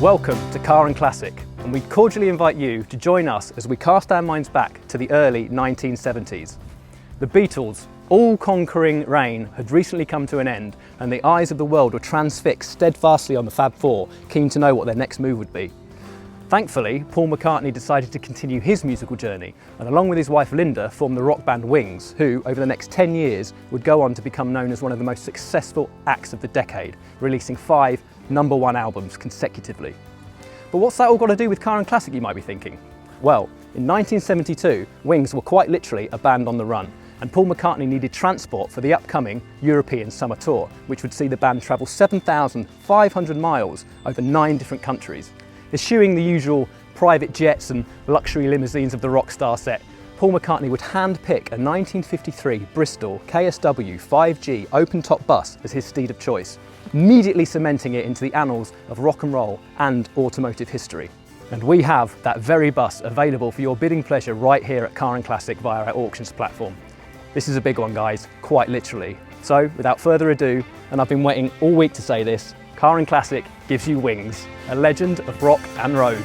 Welcome to Car and Classic, and we cordially invite you to join us as we cast our minds back to the early 1970s. The Beatles' all-conquering reign had recently come to an end, and the eyes of the world were transfixed steadfastly on the Fab Four, keen to know what their next move would be. Thankfully, Paul McCartney decided to continue his musical journey, and along with his wife Linda formed the rock band Wings, who, over the next 10 years, would go on to become known as one of the most successful acts of the decade, releasing 5 #1 albums consecutively. But what's that all got to do with Car and Classic, you might be thinking? Well, in 1972, Wings were quite literally a band on the run, and Paul McCartney needed transport for the upcoming European summer tour, which would see the band travel 7,500 miles over 9 different countries. Eschewing the usual private jets and luxury limousines of the rock star set, Paul McCartney would hand-pick a 1953 Bristol KSW 5G open-top bus as his steed of choice, immediately cementing it into the annals of rock and roll and automotive history. And we have that very bus available for your bidding pleasure right here at Car and Classic via our auctions platform. This is a big one, guys, quite literally. So, without further ado, and I've been waiting all week to say this, Car and Classic gives you Wings, a legend of rock and road.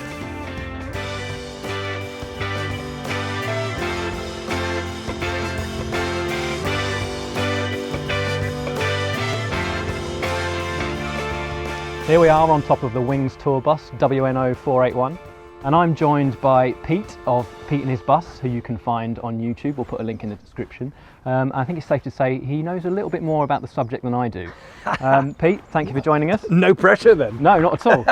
Here we are on top of the Wings tour bus, WNO 481, and I'm joined by Pete of Pete and His Bus, who you can find on YouTube. We'll put a link in the description. I think it's safe to say he knows a little bit more about the subject than I do. Pete, thank you for joining us. No pressure then. No, not at all.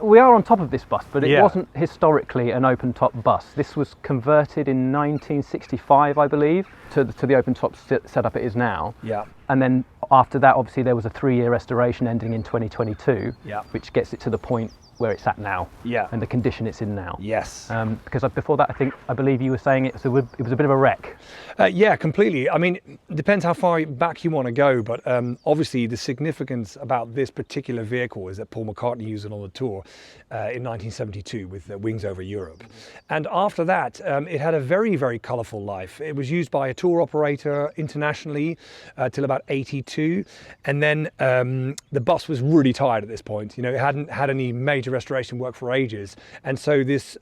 We are on top of this bus, but it wasn't historically an open-top bus. This was converted in 1965, I believe, to the open-top setup it is now. Yeah. And then after that, obviously, there was a 3-year restoration ending in 2022, Yeah. which gets it to the point where it's at now, Yeah. and the condition it's in now. Yes. Because before that, I believe you were saying it was a bit of a wreck. Yeah, completely. I mean, it depends how far back you want to go, but obviously the significance about this particular vehicle is that Paul McCartney used it on the tour in 1972 with Wings over Europe. And after that, it had a very, very colourful life. It was used by a tour operator internationally till about 82. And then the bus was really tired at this point. You know, it hadn't had any major restoration work for ages. And so this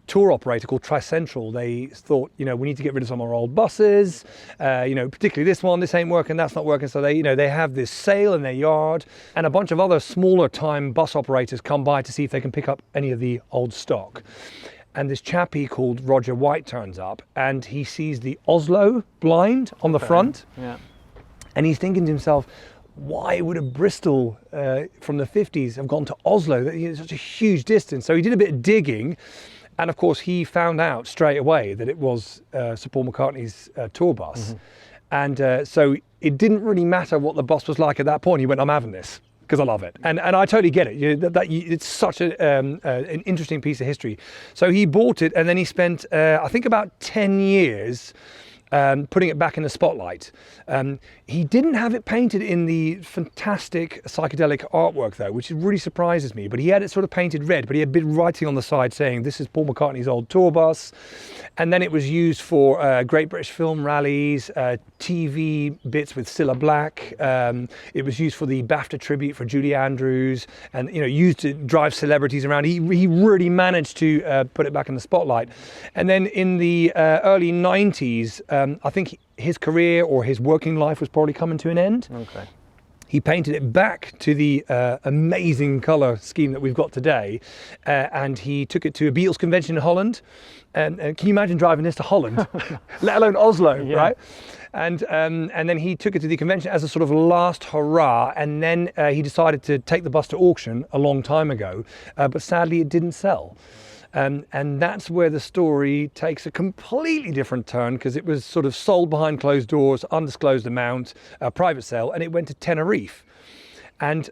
tour operator called Tricentral, they thought, you know, we need to get rid of some of our old buses, you know, particularly this ain't working, that's not working. So they have this sale in their yard, and a bunch of other smaller time bus operators come by to see if they can pick up any of the old stock. And this chappie called Roger White turns up, and he sees the Oslo blind on the front. Yeah. And he's thinking to himself, why would a Bristol from the 50s have gone to Oslo? It's such a huge distance. So he did a bit of digging, and of course he found out straight away that it was Sir Paul McCartney's tour bus. Mm-hmm. And so it didn't really matter what the bus was like at that point. He went, I'm having this, because I love it. And I totally get it. It's such an interesting piece of history. So he bought it, and then he spent, I think, about 10 years putting it back in the spotlight. He didn't have it painted in the fantastic psychedelic artwork though, which really surprises me, but he had it sort of painted red, but he had bit writing on the side saying this is Paul McCartney's old tour bus. And then it was used for Great British Film rallies, TV bits with Cilla Black. It was used for the BAFTA tribute for Julie Andrews, and used to drive celebrities around. He really managed to put it back in the spotlight. And then in the early 90s, I think his career or his working life was probably coming to an end. Okay. He painted it back to the amazing colour scheme that we've got today, and he took it to a Beatles convention in Holland. And can you imagine driving this to Holland, let alone Oslo, right? And then he took it to the convention as a sort of last hurrah, and then he decided to take the bus to auction a long time ago, but sadly it didn't sell. And that's where the story takes a completely different turn, because it was sort of sold behind closed doors, undisclosed amount, a private sale, and it went to Tenerife. And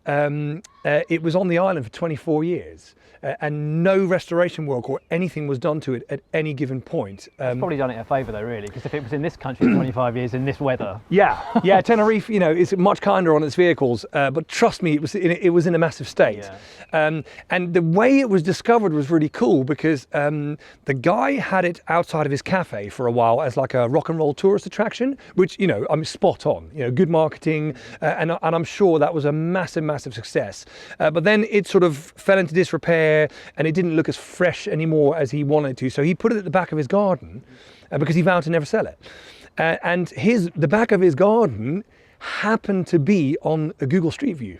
it was on the island for 24 years. And no restoration work or anything was done to it at any given point. It's probably done it a favour though, really, because if it was in this country for 25 years in this weather. Yeah, Tenerife, is much kinder on its vehicles, but trust me, it was in a massive state. Yeah. And the way it was discovered was really cool, because the guy had it outside of his cafe for a while as like a rock and roll tourist attraction, which, spot on, good marketing, and I'm sure that was a massive, massive success. But then it sort of fell into disrepair, and it didn't look as fresh anymore as he wanted it to. So he put it at the back of his garden because he vowed to never sell it. And the back of his garden happened to be on a Google Street View.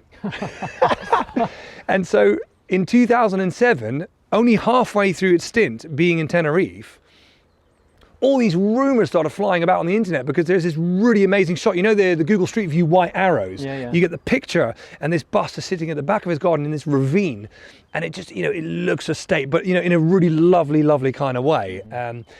And so in 2007, only halfway through its stint being in Tenerife, all these rumors started flying about on the internet because there's this really amazing shot. You know, the Google Street View white arrows? Yeah. You get the picture, and this bus is sitting at the back of his garden in this ravine. And it just, it looks a state, but, in a really lovely kind of way.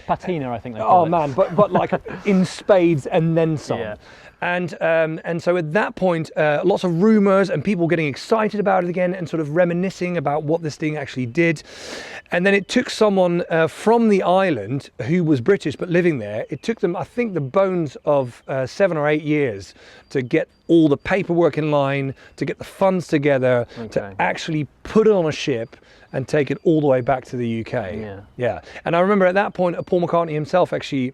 Patina, I think they call it. Man, but like in spades and then some. Yeah. And so at that point, lots of rumors and people getting excited about it again and sort of reminiscing about what this thing actually did. And then it took someone from the island who was British but living there. It took them, I think, the bones of 7 or 8 years to get all the paperwork in line, to get the funds together, to actually put it on a ship and take it all the way back to the UK. Yeah. And I remember at that point, Paul McCartney himself actually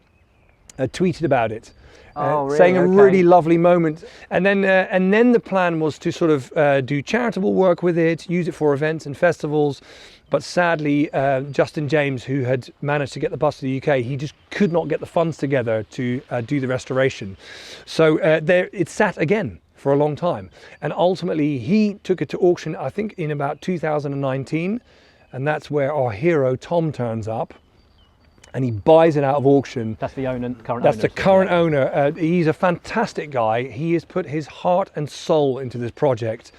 tweeted about it. Really? Saying a really lovely moment, and then the plan was to sort of do charitable work with it, use it for events and festivals, but sadly Justin James, who had managed to get the bus to the UK, he just could not get the funds together to do the restoration. So there it sat again for a long time, and ultimately he took it to auction, I think in about 2019, and that's where our hero Tom turns up. And he buys it out of auction. That's the current owner. That's the current owner. He's a fantastic guy. He has put his heart and soul into this project.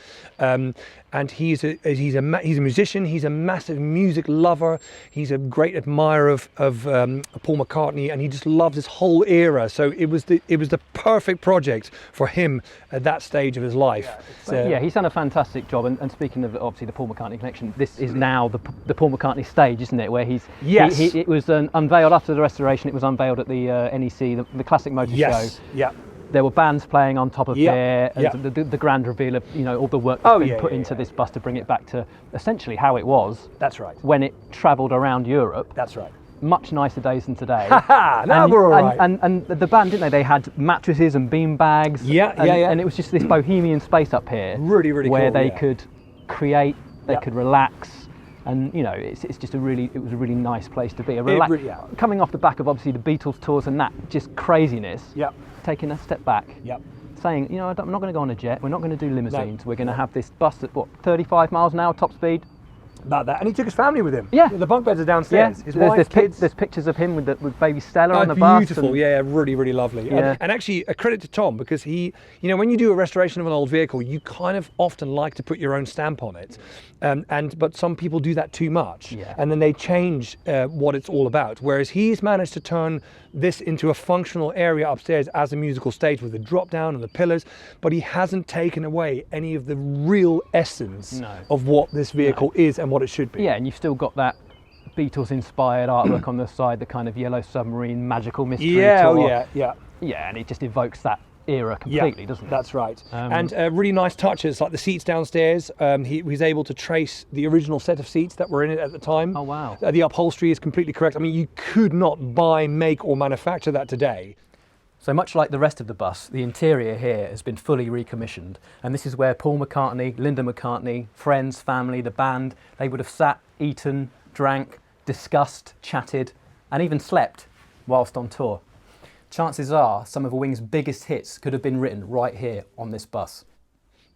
And he's a musician. He's a massive music lover. He's a great admirer of Paul McCartney, and he just loves this whole era. So it was the perfect project for him at that stage of his life. He's done a fantastic job. And speaking of obviously the Paul McCartney connection, this is now the Paul McCartney stage, isn't it? Where it was unveiled after the restoration. It was unveiled at the NEC, the Classic Motor Show. Yeah. There were bands playing on top of there, and the grand reveal of all the work that's been put into this bus to bring it back to essentially how it was. That's right. When it travelled around Europe. That's right. Much nicer days than today. We're all right. And the band, didn't they? They had mattresses and bean bags. And it was just this bohemian space up here. Really cool. Where they could create, they could relax. And it was a really nice place to be. Coming off the back of obviously the Beatles tours and that just craziness. Taking a step back. Saying, I'm not going to go on a jet. We're not going to do limousines. We're going to have this bus at 35 miles an hour top speed. About that, and he took his family with him. The bunk beds are downstairs. His wife, kids. There's pictures of him with baby Stella on the bus. Beautiful, really lovely. And actually, a credit to Tom, because he, when you do a restoration of an old vehicle, you kind of often like to put your own stamp on it, but some people do that too much, and then they change what it's all about. Whereas he's managed to turn this into a functional area upstairs as a musical stage with the drop down and the pillars, but he hasn't taken away any of the real essence of what this vehicle is and what it should be. And you've still got that Beatles inspired artwork on the side, the kind of yellow submarine magical mystery tour. And it just evokes that era completely, doesn't it? That's right. And really nice touches like the seats downstairs. He was able to trace the original set of seats that were in it at the time. Oh wow. The upholstery is completely correct. I mean, you could not buy, make or manufacture that today. So much like the rest of the bus, the interior here has been fully recommissioned, and this is where Paul McCartney, Linda McCartney, friends, family, the band, they would have sat, eaten, drank, discussed, chatted, and even slept whilst on tour. Chances are some of Wing's biggest hits could have been written right here on this bus.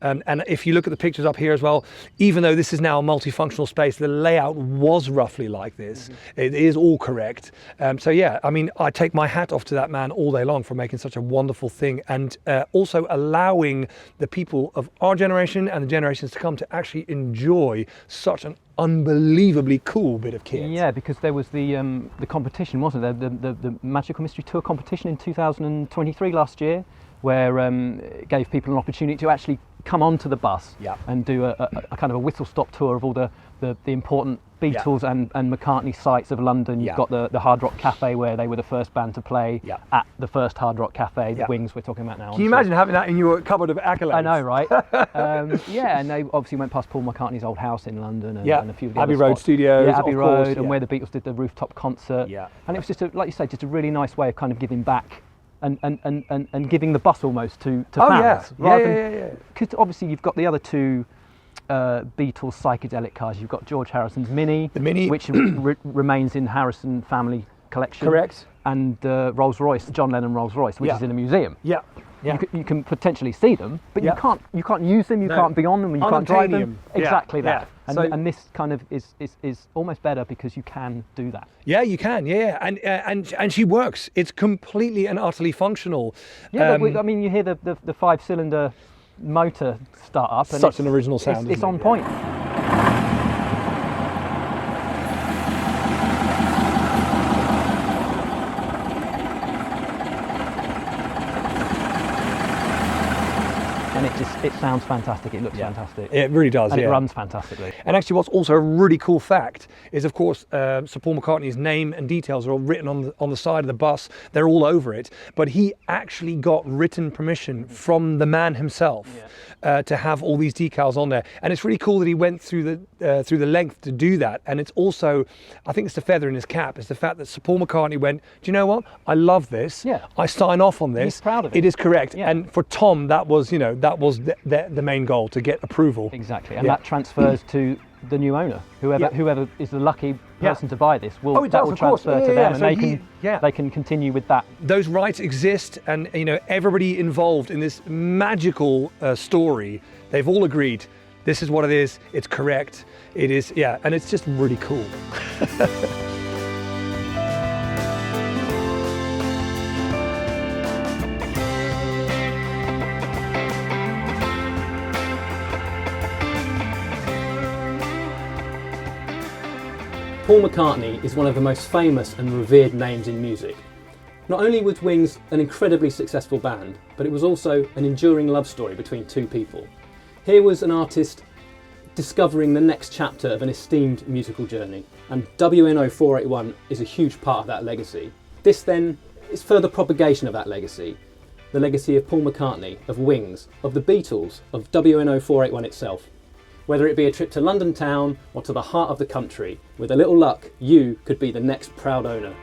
And if you look at the pictures up here as well, even though this is now a multifunctional space, the layout was roughly like this. It is all correct. I take my hat off to that man all day long for making such a wonderful thing, and also allowing the people of our generation and the generations to come to actually enjoy such an unbelievably cool bit of kit. Yeah, because there was the competition, wasn't there? The Magical Mystery Tour competition in 2023 last year, where it gave people an opportunity to actually come onto the bus and do a kind of a whistle-stop tour of all the important Beatles and McCartney sites of London. You've got the Hard Rock Cafe, where they were the first band to play at the first Hard Rock Cafe, the Wings we're talking about now. Can you imagine having that in your cupboard of accolades? I know, right? And they obviously went past Paul McCartney's old house in London and a few of the Abbey other Road spots. Studios, Abbey Road, and where the Beatles did the rooftop concert. And it was just, like you say, just a really nice way of kind of giving back and giving the bus almost to fans. Because obviously you've got the other two Beatles psychedelic cars. You've got George Harrison's Mini, The Mini. which remains in Harrison family collection. Correct. And Rolls Royce, the John Lennon Rolls Royce, which Yeah. is in a museum. Yeah. Yeah. You can potentially see them, but Yeah. you can't use them, you No. can't be on them, and you can't drive them. Unobtainium. Yeah. Exactly that. Yeah. And, So- and this kind of is almost better because you can do that. Yeah, you can. Yeah, and she works. It's completely and utterly functional. Yeah, but I mean, you hear the 5-cylinder motor start up, and Such an original sound, It's isn't on it? point. And it sounds fantastic. It looks fantastic. It really does. And yeah. it runs fantastically. And actually, what's also a really cool fact is, of course, Sir Paul McCartney's name and details are all written on the side of the bus. They're all over it. But he actually got written permission from the man himself to have all these decals on there. And it's really cool that he went through the length to do that. And it's also, I think it's the feather in his cap. It's the fact that Sir Paul McCartney went, do you know what? I love this. Yeah. I sign off on this. He's proud of it. It is correct. Yeah. And for Tom, that was the main goal, to get approval. Exactly, and Yeah. that transfers to the new owner. Whoever is the lucky person to buy this will Oh, it does, will of course. transfer Yeah, to yeah, them, yeah. and So they can continue with that. Those rights exist, and everybody involved in this magical story, they've all agreed this is what it is. It's correct. It is, and it's just really cool. Paul McCartney is one of the most famous and revered names in music. Not only was Wings an incredibly successful band, but it was also an enduring love story between two people. Here was an artist discovering the next chapter of an esteemed musical journey, and WNO 481 is a huge part of that legacy. This then is further propagation of that legacy, the legacy of Paul McCartney, of Wings, of the Beatles, of WNO 481 itself. Whether it be a trip to London town or to the heart of the country, with a little luck, you could be the next proud owner.